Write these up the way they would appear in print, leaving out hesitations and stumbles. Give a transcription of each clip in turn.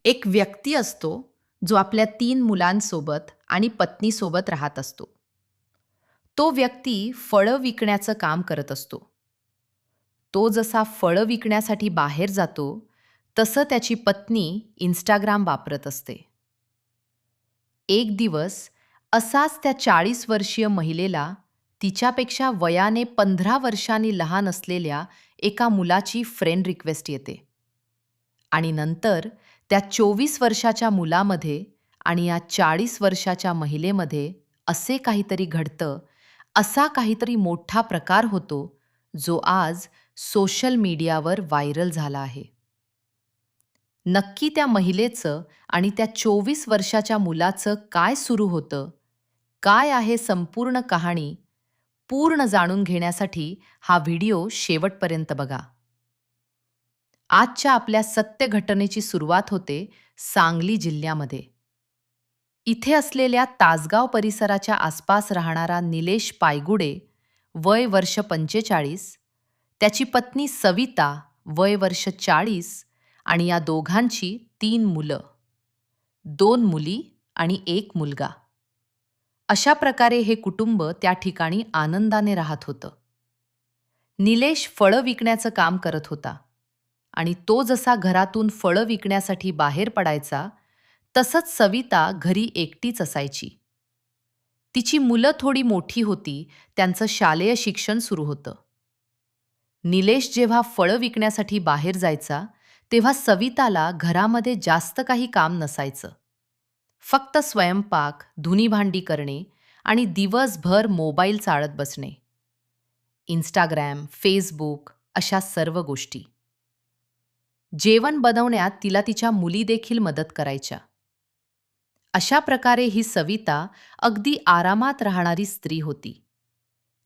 एक व्यक्ती असतो जो आपल्या 3 मुलांसोबत आणि पत्नीसोबत राहत असतो. तो व्यक्ती फळं विकण्याचं काम करत असतो. तो जसा फळं विकण्यासाठी बाहेर जातो, तसं त्याची पत्नी Instagram वापरत असते. एक दिवस असाच त्या 40 वर्षीय महिलेला तिच्यापेक्षा वयाने 15 वर्षांनी लहान असलेल्या एका मुलाची फ्रेंड रिक्वेस्ट येते. आणि नंतर त्या 24 वर्षाच्या मुलामध्ये आणि या 40 वर्षाच्या महिलेमध्ये असे काहीतरी घडतं, असा काहीतरी मोठा प्रकार होतो, जो आज सोशल मीडियावर व्हायरल झाला आहे. नक्की त्या महिलेचं आणि त्या 24 वर्षाच्या मुलाचं काय सुरू होतं? काय आहे संपूर्ण कहाणी? पूर्ण जाणून घेण्यासाठी हा व्हिडिओ शेवटपर्यंत बघा. आजच्या आपल्या सत्य घटनेची सुरुवात होते सांगली जिल्ह्यामध्ये. इथे असलेल्या तासगाव परिसराच्या आसपास राहणारा निलेश पायगुडे, वय वर्ष 45, त्याची पत्नी सविता, वय वर्ष 40 आणि या दोघांची 3 मुलं, 2 मुली आणि 1 मुलगा. अशा प्रकारे हे कुटुंब त्या ठिकाणी आनंदाने राहत होतं. निलेश फळं विकण्याचं काम करत होता आणि तो जसा घरातून फळं विकण्यासाठी बाहेर पडायचा, तसंच सविता घरी एकटीच असायची. तिची मुलं थोडी मोठी होती, त्यांचं शालेय शिक्षण सुरू होतं. निलेश जेव्हा फळं विकण्यासाठी बाहेर जायचा, तेव्हा सविताला घरामध्ये जास्त काही काम नसायचं. फक्त स्वयंपाक, धुणी-भांडी करणे आणि दिवसभर मोबाईल चाळत बसणे. Instagram, फेसबुक अशा सर्व गोष्टी. जेवण बनवण्यात तिला तिच्या मुली देखील मदत करायच्या. अशा प्रकारे ही सविता अगदी आरामात राहणारी स्त्री होती.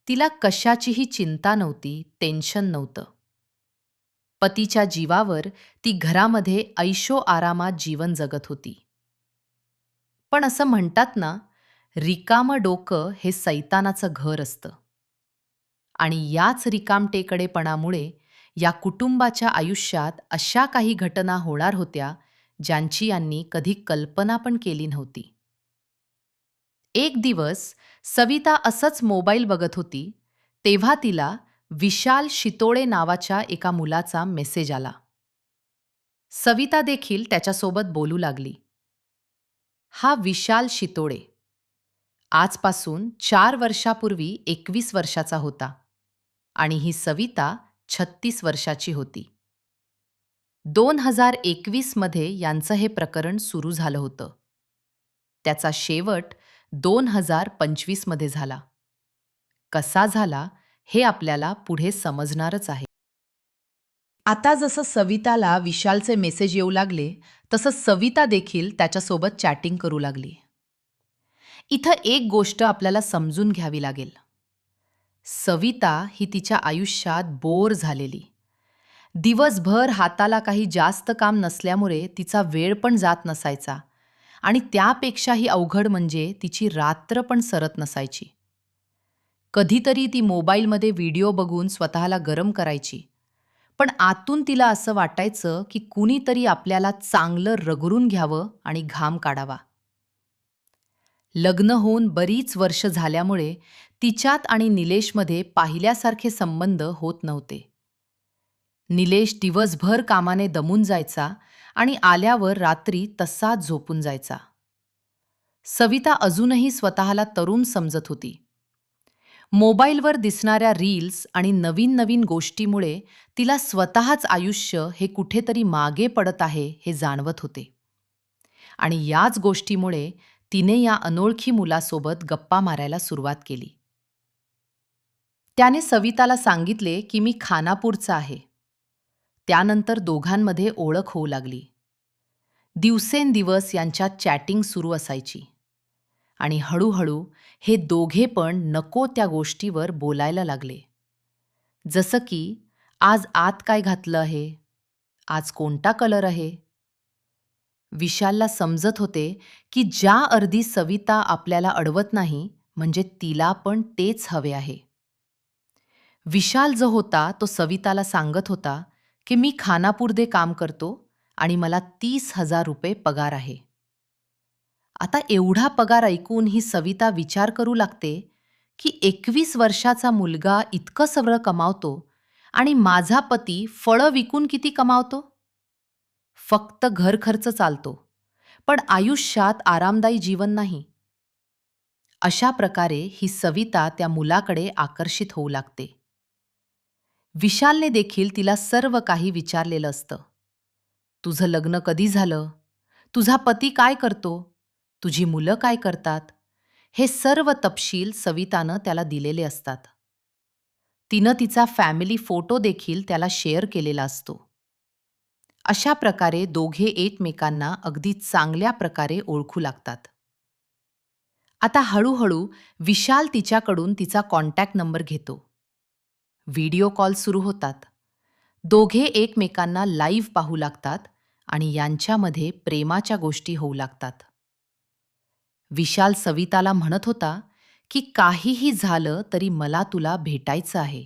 तिला कशाचीही चिंता नव्हती, टेन्शन नव्हतं. पतीच्या जीवावर ती घरामध्ये ऐशोआरामात जीवन जगत होती. पण असं म्हणतात ना, रिकामं डोकं हे सैतानाचं घर असतं. आणि याच रिकामटेकडेपणामुळे या कुटुंबाच्या आयुष्यात अशा काही घटना होणार होत्या, ज्यांची यांनी कधी कल्पना पण केली नव्हती. एक दिवस सविता असंच मोबाईल बघत होती, तेव्हा तिला विशाल शितोळे नावाच्या एका मुलाचा मेसेज आला. सविता देखील त्याच्यासोबत बोलू लागली. हा विशाल शितोळे आजपासून 4 वर्षापूर्वी 21 वर्षाचा होता आणि ही सविता 36 वर्षाची होती. 2021 मध्ये यांचं हे प्रकरण सुरू झालं होतं. त्याचा शेवट 2025 मध्ये झाला. कसा झाला हे आपल्याला पुढे समजणारच आहे. आता जसं सविताला विशालचे मेसेज येऊ लागले, तसं सविता देखील त्याच्यासोबत चॅटिंग करू लागली. इथं एक गोष्ट आपल्याला समजून घ्यावी लागेल. सविता ही तिच्या आयुष्यात बोर झालेली. दिवसभर हाताला काही जास्त काम नसल्यामुळे तिचा वेळ पण जात नसायचा आणि त्यापेक्षाही अवघड म्हणजे तिची रात्र पण सरत नसायची. कधीतरी ती मोबाईलमध्ये व्हिडिओ बघून स्वतःला गरम करायची, पण आतून तिला असं वाटायचं की कुणीतरी आपल्याला चांगलं रगडून घ्यावं आणि घाम काढावा. लग्न होऊन बरीच वर्ष झाल्यामुळे तिच्यात आणि निलेशमध्ये पाहिल्यासारखे संबंध होत नव्हते. निलेश दिवसभर कामाने दमून जायचा आणि आल्यावर रात्री तसाच झोपून जायचा. सविता अजूनही स्वतःला तरुण समजत होती. मोबाईलवर दिसणाऱ्या रील्स आणि नवीन नवीन गोष्टीमुळे तिला स्वतःच आयुष्य हे कुठेतरी मागे पडत आहे हे जाणवत होते. आणि याच गोष्टीमुळे तिने या अनोळखी मुलासोबत गप्पा मारायला सुरुवात केली. त्याने सविताला सांगितले की मी खानापूरचा आहे. त्यानंतर दोघांमध्ये ओळख होऊ लागली. दिवसेंदिवस यांच्यात चॅटिंग सुरू असायची आणि हळूहळू हे दोघे पण नको त्या गोष्टीवर बोलायला लागले. जसं की आज आत काय घातलं आहे, आज कोणता कलर आहे. विशालला समजत होते की ज्या अर्धी सविता आपल्याला अडवत नाही, म्हणजे तिला पण तेच हवे आहे. विशाल जो होता तो सविताला सांगत होता की मी खानापूरमध्ये काम करतो आणि मला 30,000 रुपये पगार आहे. आता एवढा पगार ऐकून ही सविता विचार करू लागते की 21 वर्षाचा मुलगा इतकं सगळं कमावतो आणि माझा पती फळं विकून किती कमावतो? फक्त घर खर्च चालतो, पण आयुष्यात आरामदायी जीवन नाही. अशा प्रकारे ही सविता त्या मुलाकडे आकर्षित होऊ लागते. विशालने देखील तिला सर्व काही विचारलेलं असतं. तुझं लग्न कधी झालं? तुझा पती काय करतो? तुझी मुलं काय करतात? हे सर्व तपशील सवितानं त्याला दिलेले असतात. तिनं तिचा फॅमिली फोटो देखील त्याला शेअर केलेला असतो. अशा प्रकारे दोघे एकमेकांना अगदी चांगल्या प्रकारे ओळखू लागतात. आता हळूहळू विशाल तिच्याकडून तिचा कॉन्टॅक्ट नंबर घेतो. व्हिडिओ कॉल सुरू होतात. दोघे एकमेकांना लाईव्ह पाहू लागतात आणि यांच्यामध्ये प्रेमाच्या गोष्टी होऊ लागतात. विशाल सविताला म्हणत होता की काहीही झालं तरी मला तुला भेटायचं आहे.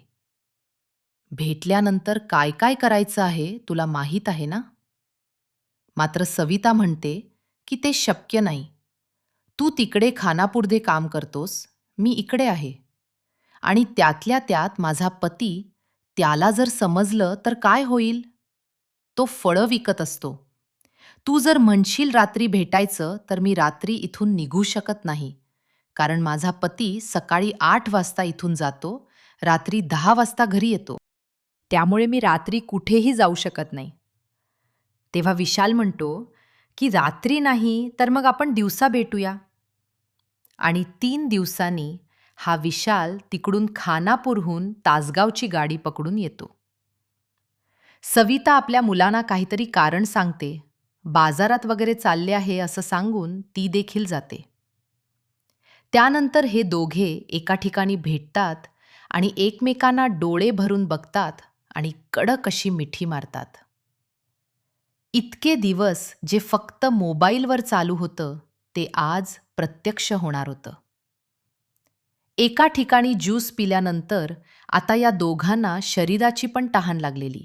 भेटल्यानंतर काय काय करायचं आहे तुला माहीत आहे ना? मात्र सविता म्हणते की ते शक्य नाही. तू तिकडे खानापूरध्ये काम करतोस, मी इकडे आहे. आणि त्यातल्या त्यात माझा पती, त्याला जर समजलं तर काय होईल? तो फळं विकत असतो. तू जर म्हणशील रात्री भेटायचं तर मी रात्री इथून निघू शकत नाही. कारण माझा पती सकाळी 8 वाजता इथून जातो, रात्री 10 वाजता घरी येतो. त्यामुळे मी रात्री कुठेही जाऊ शकत नाही. तेव्हा विशाल म्हणतो की रात्री नाही तर मग आपण दिवसा भेटूया. आणि 3 दिवसांनी हा विशाल तिकडून खानापूरहून तासगावची गाडी पकडून येतो. सविता आपल्या मुलांना काहीतरी कारण सांगते. बाजारात वगैरे चालले आहे असं सांगून ती देखील जाते. त्यानंतर हे दोघे एका ठिकाणी भेटतात आणि एकमेकांना डोळे भरून बघतात आणि कडक अशी मिठी मारतात. इतके दिवस जे फक्त मोबाईलवर चालू होतं, ते आज प्रत्यक्ष होणार होतं. एका ठिकाणी ज्यूस पिल्यानंतर आता या दोघांना शरीराची पण तहान लागलेली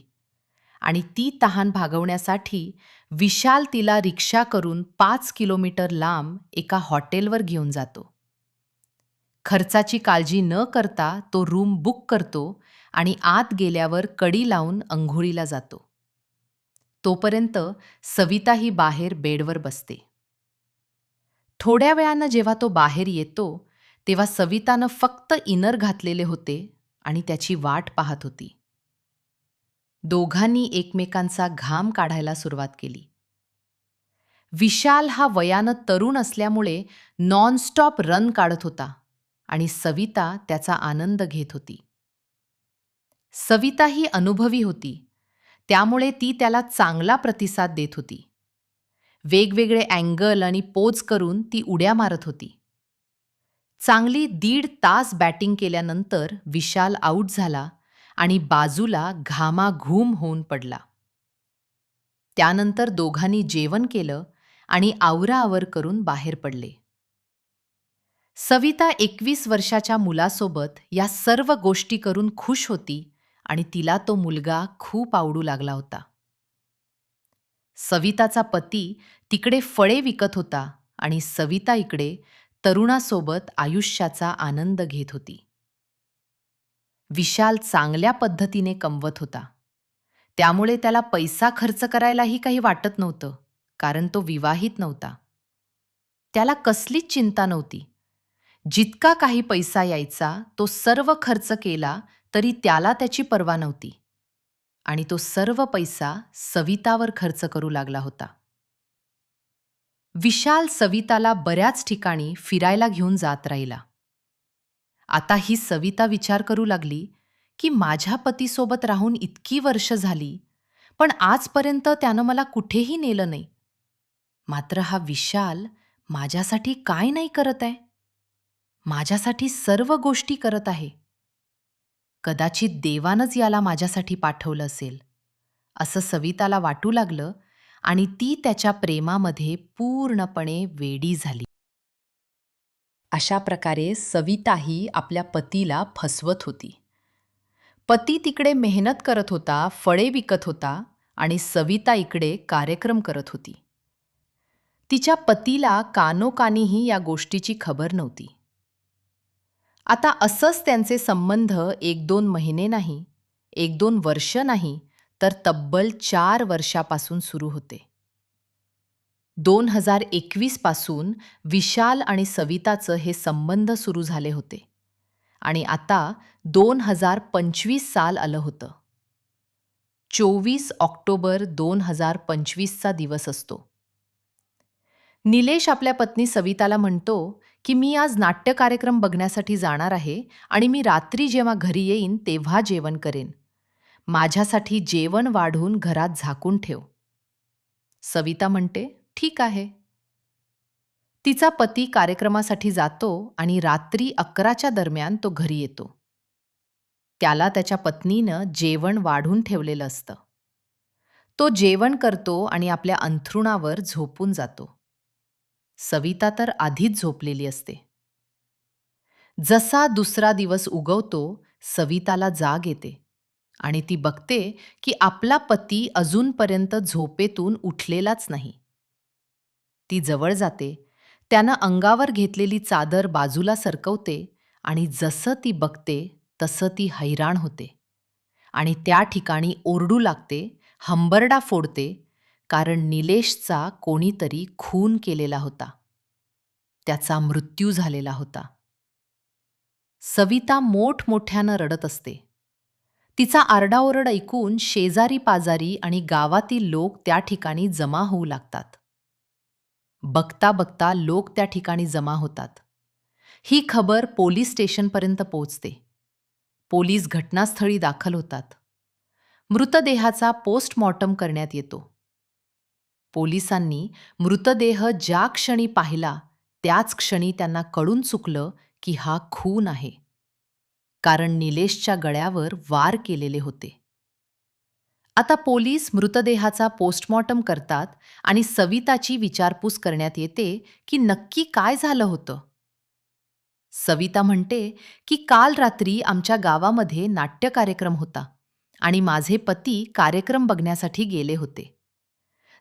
आणि ती तहान भागवण्यासाठी विशाल तिला रिक्षा करून 5 किलोमीटर लांब एका हॉटेलवर घेऊन जातो. खर्चाची काळजी न करता तो रूम बुक करतो आणि आत गेल्यावर कडी लावून अंघोळीला जातो. तोपर्यंत सविता ही बाहेर बेडवर बसते. थोड्या वेळानं जेव्हा तो बाहेर येतो, तेव्हा सवितानं फक्त इनर घातलेले होते आणि त्याची वाट पाहत होती. दोघांनी एकमेकांचा घाम काढायला सुरुवात केली. विशाल हा वयानं तरुण असल्यामुळे नॉनस्टॉप रन काढत होता आणि सविता त्याचा आनंद घेत होती. सविता ही अनुभवी होती, त्यामुळे ती त्याला चांगला प्रतिसाद देत होती. वेगवेगळे अँगल आणि पोज करून ती उड्या मारत होती. चांगली 1.5 तास बॅटिंग केल्यानंतर विशाल आऊट झाला आणि बाजूला घामाघूम होऊन पडला. त्यानंतर दोघांनी जेवण केलं आणि आवराआवर करून बाहेर पडले. सविता 21 वर्षाच्या मुलासोबत या सर्व गोष्टी करून खुश होती आणि तिला तो मुलगा खूप आवडू लागला होता. सविताचा पती तिकडे फळे विकत होता आणि सविता इकडे तरुणासोबत आयुष्याचा आनंद घेत होती. विशाल चांगल्या पद्धतीने कमवत होता. त्यामुळे त्याला पैसा खर्च करायलाही काही वाटत नव्हतं, कारण तो विवाहित नव्हता. त्याला कसलीच चिंता नव्हती. जितका काही पैसा यायचा तो सर्व खर्च केला तरी त्याला त्याची पर्वा नव्हती. आणि तो सर्व पैसा सवितावर खर्च करू लागला होता. विशाल सविताला बऱ्याच ठिकाणी फिरायला घेऊन जात राहिला. आता ही सविता विचार करू लागली की माझ्या पतीसोबत राहून इतकी वर्ष झाली, पण आजपर्यंत त्यानं मला कुठेही नेलं नाही. मात्र हा विशाल माझ्यासाठी काय नाही करत आहे? माझ्यासाठी सर्व गोष्टी करत आहे. कदाचित देवानंच याला माझ्यासाठी पाठवलं असेल, असं सविताला वाटू लागलं आणि ती त्याच्या प्रेमामध्ये पूर्णपणे वेडी झाली. अशा प्रकारे सविताही आपल्या पतीला फसवत होती. पती तिकडे मेहनत करत होता, फळे विकत होता आणि सविता इकडे कार्यक्रम करत होती. तिच्या पतीला कानोकानीही या गोष्टीची खबर नव्हती. आता असंच त्यांचे संबंध 1-2 महिने नाही, 1-2 वर्ष नाही, तर तब्बल 4 वर्षापासून सुरू होते. 2021 पासून विशाल आणि सविताचं हे संबंध सुरू झाले होते आणि आता 2025 साल आलं होतं. 24 ऑक्टोबर 2025चा दिवस असतो. निलेश आपल्या पत्नी सविताला म्हणतो की मी आज नाट्य कार्यक्रम बघण्यासाठी जाणार आहे आणि मी रात्री जेव्हा घरी येईन तेव्हा जेवण करेन. माझ्यासाठी जेवण वाढून घरात झाकून ठेव. सविता म्हणते, ठीक आहे. तिचा पती कार्यक्रमासाठी जातो आणि रात्री 11च्या दरम्यान तो घरी येतो. त्याला त्याच्या पत्नीनं जेवण वाढून ठेवलेलं असतं. तो जेवण करतो आणि आपल्या अंथरुणावर झोपून जातो. सविता तर आधीच झोपलेली असते. जसा दुसरा दिवस उगवतो, सविताला जाग येते आणि ती बघते की आपला पती अजूनपर्यंत झोपेतून उठलेलाच नाही. ती जवळ जाते, त्यानं अंगावर घेतलेली चादर बाजूला सरकवते आणि जसं ती बघते तसं ती हैराण होते आणि त्या ठिकाणी ओरडू लागते, हंबरडा फोडते, कारण निलेशचा कोणीतरी खून केलेला होता. त्याचा मृत्यू झालेला होता. सविता मोठमोठ्यानं रडत असते. तिचा आरडाओरड ऐकून शेजारी-पाजारी आणि गावातील लोक त्या ठिकाणी जमा होऊ लागतात. बघता बघता लोक त्या ठिकाणी जमा होतात. ही खबर पोलीस स्टेशनपर्यंत पोहोचते. पोलीस घटनास्थळी दाखल होतात. मृतदेहाचा पोस्टमॉर्टम करण्यात येतो. पोलिसांनी मृतदेह ज्या क्षणी पाहिला त्याच क्षणी त्यांना कळून चुकलं की हा खून आहे, कारण निलेशच्या गळ्यावर वार केलेले होते. आता पोलीस मृतदेहाचा पोस्टमॉर्टम करतात आणि सविताची विचारपूस करण्यात येते की नक्की काय झालं होतं. सविता म्हणते की काल रात्री आमच्या गावामध्ये नाट्य कार्यक्रम होता आणि माझे पती कार्यक्रम बघण्यासाठी गेले होते.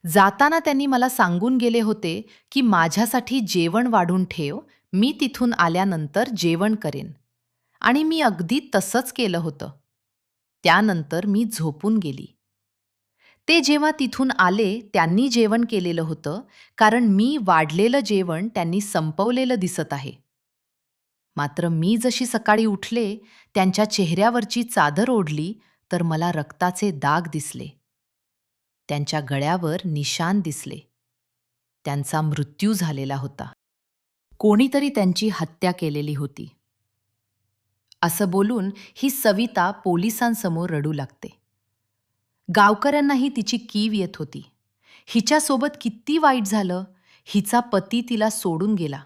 जाताना त्यांनी मला सांगून गेले होते की माझ्यासाठी जेवण वाढून ठेव, मी तिथून आल्यानंतर जेवण करेन. आणि मी अगदी तसंच केलं होतं. त्यानंतर मी झोपून गेली. ते जेव्हा तिथून आले त्यांनी जेवण केलेलं होतं, कारण मी वाढलेलं जेवण त्यांनी संपवलेलं दिसत आहे. मात्र मी जशी सकाळी उठले, त्यांच्या चेहऱ्यावरची चादर ओढली तर मला रक्ताचे दाग दिसले. त्यांच्या गळ्यावर निशाण दिसले. त्यांचा मृत्यू झालेला होता. कोणीतरी त्यांची हत्या केलेली होती. असं बोलून ही सविता पोलिसांसमोर रडू लागते. गावकऱ्यांनाही तिची कीव येत होती. हिच्यासोबत किती वाईट झालं, हिचा पती तिला सोडून गेला.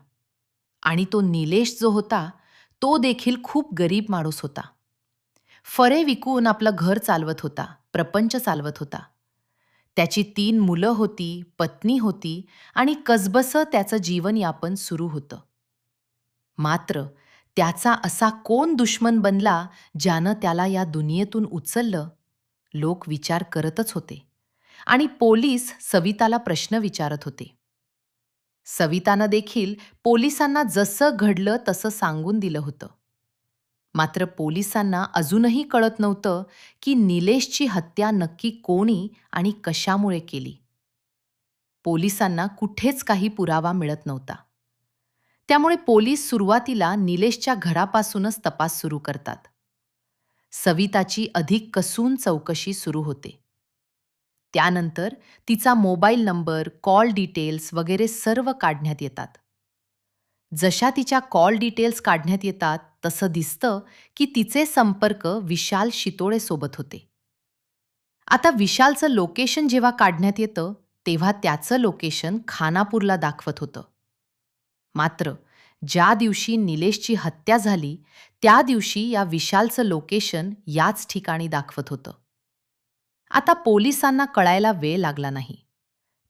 आणि तो निलेश जो होता, तो देखील खूप गरीब माणूस होता. फळे विकून आपलं घर चालवत होता, प्रपंच चालवत होता. त्याची 3 मुलं होती, पत्नी होती आणि कसबसं त्याचं जीवनयापन सुरू होतं. मात्र त्याचा असा कोण दुश्मन बनला ज्यानं त्याला या दुनियेतून उचललं, लोक विचार करतच होते आणि पोलीस सविताला प्रश्न विचारत होते. सवितानं देखील पोलिसांना जसं घडलं तसं सांगून दिलं होतं. मात्र पोलिसांना अजूनही कळत नव्हतं की निलेशची हत्या नक्की कोणी आणि कशामुळे केली. पोलिसांना कुठेच काही पुरावा मिळत नव्हता. त्यामुळे पोलीस सुरुवातीला निलेशच्या घरापासूनच तपास सुरू करतात. सविताची अधिक कसून चौकशी सुरू होते. त्यानंतर तिचा मोबाईल नंबर, कॉल डिटेल्स वगैरे सर्व काढण्यात येतात. जशा तिच्या कॉल डिटेल्स काढण्यात येतात तसं दिसतं की तिचे संपर्क विशाल शितोळेसोबत होते. आता विशालचं लोकेशन जेव्हा काढण्यात येतं तेव्हा त्याचं लोकेशन खानापूरला दाखवत होतं. मात्र ज्या दिवशी निलेशची हत्या झाली त्या दिवशी या विशालचं लोकेशन याच ठिकाणी दाखवत होतं. आता पोलिसांना कळायला वेळ लागला नाही.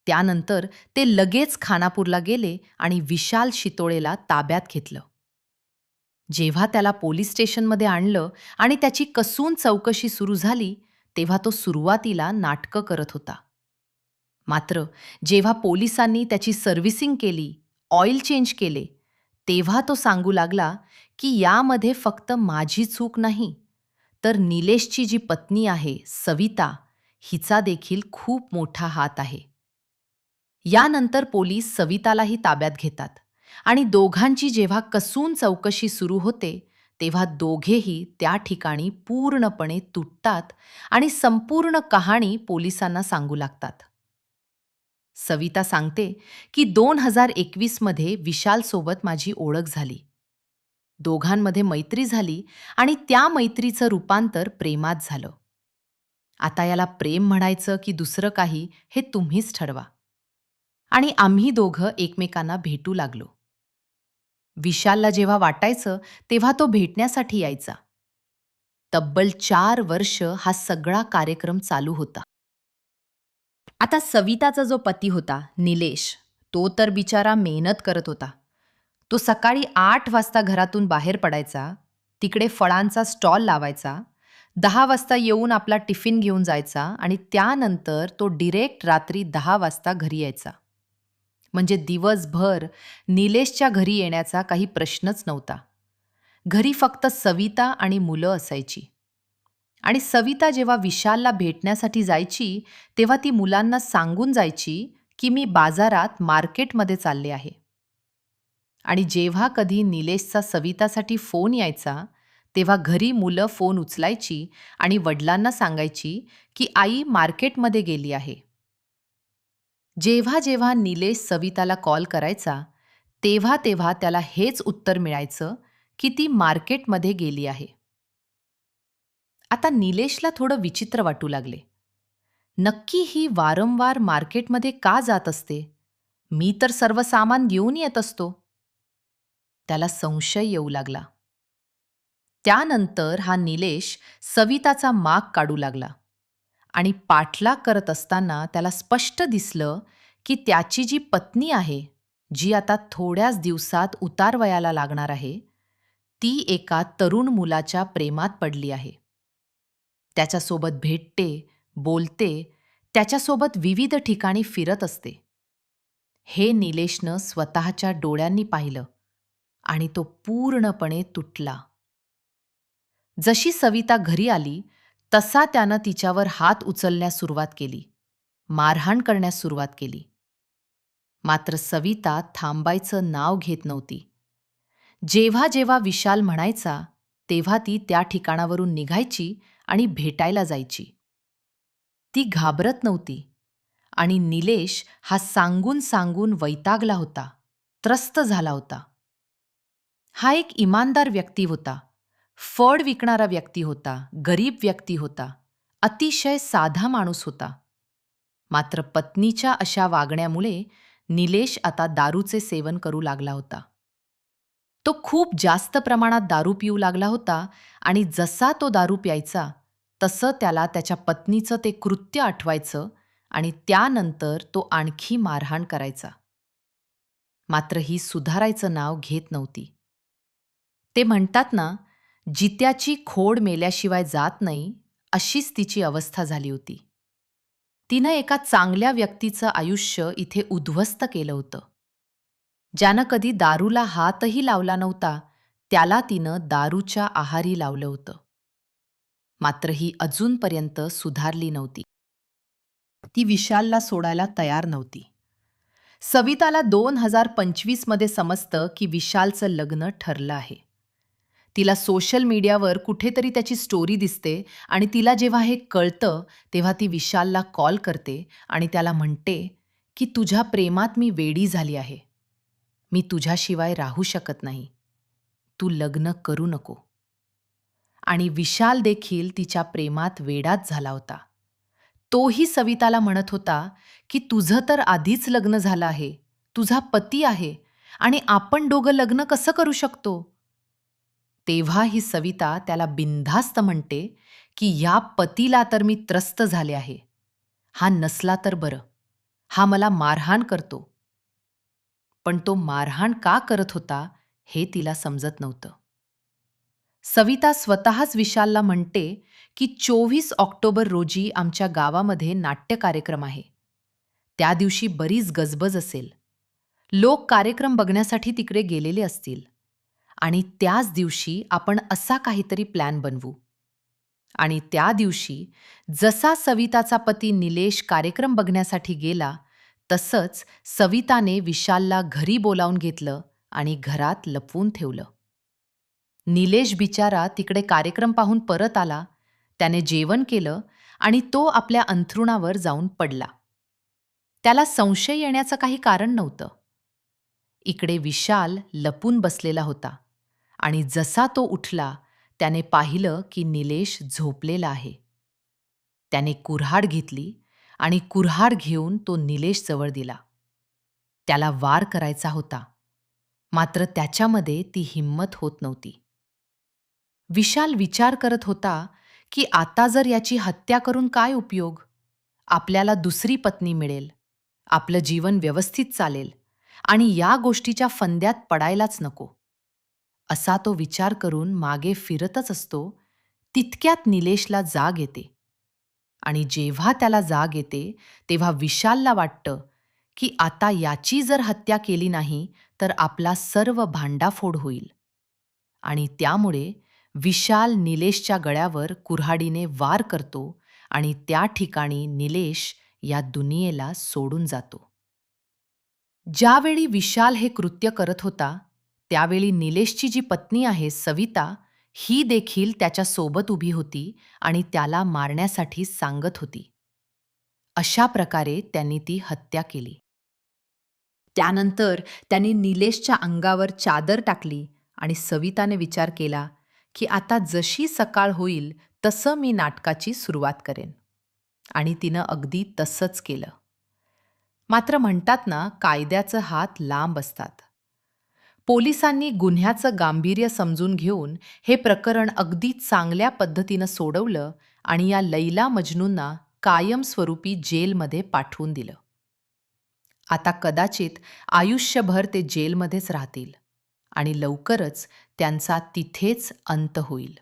त्यानंतर ते लगेच खानापूरला गेले आणि विशाल शितोळेला ताब्यात घेतलं. जेव्हा त्याला पोलीस स्टेशनमध्ये आणलं आणि त्याची कसून चौकशी सुरू झाली तेव्हा तो सुरुवातीला नाटकं करत होता. मात्र जेव्हा पोलिसांनी त्याची सर्व्हिसिंग केली, ऑइल चेंज केले, तेव्हा तो सांगू लागला की यामध्ये फक्त माझी चूक नाही, तर निलेशची जी पत्नी आहे, सविता, हिचा देखील खूप मोठा हात आहे. यानंतर पोलीस सवितालाही ताब्यात घेतात आणि दोघांची जेव्हा कसून चौकशी सुरू होते, तेव्हा दोघेही त्या ठिकाणी पूर्णपणे तुटतात आणि संपूर्ण कहाणी पोलिसांना सांगू लागतात. सविता सांगते की 2021 मध्ये विशालसोबत माझी ओळख झाली. दोघांमध्ये मैत्री झाली आणि त्या मैत्रीचं रूपांतर प्रेमात झालं. आता याला प्रेम म्हणायचं की दुसरं काही हे तुम्हीच ठरवा. आणि आम्ही दोघं एकमेकांना भेटू लागलो. विशालला जेव्हा वाटायचं तेव्हा तो भेटण्यासाठी यायचा. तब्बल 4 वर्ष हा सगळा कार्यक्रम चालू होता. आता सविताचा जो पती होता, निलेश, तो तर बिचारा मेहनत करत होता. तो सकाळी 8 वाजता घरातून बाहेर पडायचा, तिकडे फळांचा स्टॉल लावायचा, 10 वाजता येऊन आपला टिफिन घेऊन जायचा आणि त्यानंतर तो डिरेक्ट रात्री 10 वाजता घरी यायचा. म्हणजे दिवसभर निलेशच्या घरी येण्याचा काही प्रश्नच नव्हता. घरी फक्त सविता आणि मुलं असायची. आणि सविता जेव्हा विशालला भेटण्यासाठी जायची, तेव्हा ती मुलांना सांगून जायची की मी बाजारात मार्केटमध्ये चालले आहे. आणि जेव्हा कधी निलेशचा सवितासाठी फोन यायचा, तेव्हा घरी मुलं फोन उचलायची आणि वडिलांना सांगायची की आई मार्केटमध्ये गेली आहे. जेव्हा जेव्हा निलेश सविताला कॉल करायचा, तेव्हा तेव्हा त्याला हेच उत्तर मिळायचं की ती मार्केटमध्ये गेली आहे. आता निलेशला थोडं विचित्र वाटू लागले. नक्की ही वारंवार मार्केटमध्ये का जात असते? मी तर सर्व सामान घेऊन येत असतो. त्याला संशय येऊ लागला. त्यानंतर हा निलेश सविताचा माग काढू लागला आणि पाठलाग करत असताना त्याला स्पष्ट दिसलं की त्याची जी पत्नी आहे, जी आता थोड्याच दिवसात उतारवयाला लागणार आहे, ती एका तरुण मुलाच्या प्रेमात पडली आहे. त्याच्यासोबत भेटते, बोलते, त्याच्यासोबत विविध ठिकाणी फिरत असते. हे निलेशनं स्वतःच्या डोळ्यांनी पाहिलं आणि तो पूर्णपणे तुटला. जशी सविता घरी आली, तसा त्यानं तिच्यावर हात उचलण्यास सुरुवात केली, मारहाण करण्यास सुरुवात केली. मात्र सविता थांबायचं नाव घेत नव्हती. जेव्हा जेव्हा विशाल म्हणायचा, तेव्हा ती त्या ठिकाणावरून निघायची आणि भेटायला जायची. ती घाबरत नव्हती आणि निलेश हा सांगून सांगून वैतागला होता, त्रस्त झाला होता. हा एक इमानदार व्यक्ती होता, फळ विकणारा व्यक्ती होता, गरीब व्यक्ती होता, अतिशय साधा माणूस होता. मात्र पत्नीच्या अशा वागण्यामुळे निलेश आता दारूचे सेवन करू लागला होता. तो खूप जास्त प्रमाणात दारू पिऊ लागला होता आणि जसा तो दारू प्यायचा, तसं त्याला त्याच्या पत्नीचं ते कृत्य आठवायचं आणि त्यानंतर तो आणखी मारहाण करायचा. मात्र ही सुधारायचं नाव घेत नव्हती. ते म्हणतात ना, जित्याची खोड मेल्याशिवाय जात नाही, अशीच तिची अवस्था झाली होती. तिनं एका चांगल्या व्यक्तीचं आयुष्य इथे उद्ध्वस्त केलं होतं. ज्यानं कधी दारूला हातही लावला नव्हता, त्याला तिनं दारूच्या आहारी लावलं होतं. मात्र ही अजूनपर्यंत सुधारली नव्हती. ती विशालला सोडायला तयार नव्हती. सविताला 2025 मध्ये समजतं की विशालचं लग्न ठरलं आहे. तिला सोशल मीडियावर कुठेतरी त्याची स्टोरी दिसते आणि तिला जेव्हा हे कळतं, तेव्हा ती विशालला कॉल करते आणि त्याला म्हणते की तुझ्या प्रेमात मी वेडी झाली आहे. मी तुझ्याशिवाय राहू शकत नाही. तू लग्न करू नको. आणि विशाल देखील तिच्या प्रेमात वेडाच झाला होता. तोही सविताला म्हणत होता की तुझं तर आधीच लग्न झालं आहे, तुझा पती आहे आणि आपण दोघं लग्न कसं करू शकतो? तेव्हा ही सविता त्याला बिनधास्त म्हणते की या पतीला तर मी त्रस्त झाले आहे. हा नसला तर बरं. हा मला मारहाण करतो. पण तो मारहाण का करत होता हे तिला समजत नव्हतं. सविता स्वतःच विशालला म्हणते की 24 ऑक्टोबर रोजी आमच्या गावामध्ये नाट्य कार्यक्रम आहे. त्या दिवशी बरीच गजबज असेल. लोक कार्यक्रम बघण्यासाठी तिकडे गेलेले असतील आणि त्याच दिवशी आपण असा काहीतरी प्लॅन बनवू. आणि त्या दिवशी जसा सविताचा पती निलेश कार्यक्रम बघण्यासाठी गेला, तसंच सविताने विशालला घरी बोलावून घेतलं आणि घरात लपवून ठेवलं. निलेश बिचारा तिकडे कार्यक्रम पाहून परत आला. त्याने जेवण केलं आणि तो आपल्या अंथरुणावर जाऊन पडला. त्याला संशय येण्याचं काही कारण नव्हतं. इकडे विशाल लपून बसलेला होता आणि जसा तो उठला त्याने पाहिलं की निलेश झोपलेला आहे. त्याने कुऱ्हाड घेतली आणि कुऱ्हाड घेऊन तो निलेश जवळ दिला. त्याला वार करायचा होता, मात्र त्याच्यामध्ये ती हिंमत होत नव्हती. विशाल विचार करत होता की आता जर याची हत्या करून काय उपयोग? आपल्याला दुसरी पत्नी मिळेल, आपलं जीवन व्यवस्थित चालेल आणि या गोष्टीच्या फंद्यात पडायलाच नको. असा तो विचार करून मागे फिरतच असतो, तितक्यात निलेशला जाग येते. आणि जेव्हा त्याला जाग येते, तेव्हा विशालला वाटतं की आता याची जर हत्या केली नाही, तर आपला सर्व भांडाफोड होईल. आणि त्यामुळे विशाल निलेशच्या गळ्यावर कुऱ्हाडीने वार करतो आणि त्या ठिकाणी निलेश या दुनियेला सोडून जातो. ज्यावेळी विशाल हे कृत्य करत होता, त्यावेळी निलेशची जी पत्नी आहे सविता, ही देखील त्याच्या सोबत उभी होती आणि त्याला मारण्यासाठी सांगत होती. अशा प्रकारे त्यांनी ती हत्या केली. त्यानंतर त्यांनी निलेशच्या अंगावर चादर टाकली आणि सविताने विचार केला की आता जशी सकाळ होईल तसं मी नाटकाची सुरुवात करेन. आणि तिनं अगदी तसंच केलं. मात्र म्हणतात ना, कायद्याचं हात लांब असतात. पोलिसांनी गुन्ह्याचं गांभीर्य समजून घेऊन हे प्रकरण अगदी चांगल्या पद्धतीनं सोडवलं आणि या लैला मजनूंना कायमस्वरूपी जेलमध्ये पाठवून दिलं. आता कदाचित आयुष्यभर ते जेलमध्येच राहतील आणि लवकरच त्यांचा तिथेच अंत होईल.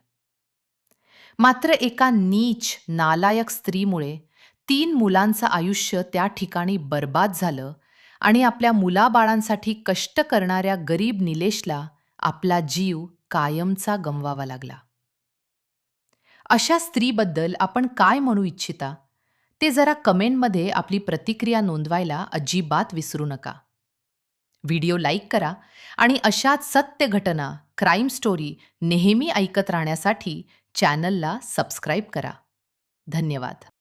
मात्र एका नीच, नालायक स्त्रीमुळे 3 मुलांचं आयुष्य त्या ठिकाणी बर्बाद झालं आणि आपल्या मुलाबाळांसाठी कष्ट करणाऱ्या गरीब निलेशला आपला जीव कायमचा गमवावा लागला. अशा स्त्रीबद्दल आपण काय म्हणू इच्छिता? ते जरा कमेंटमध्ये आपली प्रतिक्रिया नोंदवायला अजिबात विसरू नका. व्हिडिओ लाईक करा आणि अशाच सत्य घटना, क्राईम स्टोरी नेहमी ऐकत राहण्यासाठी चॅनलला सबस्क्राईब करा. धन्यवाद.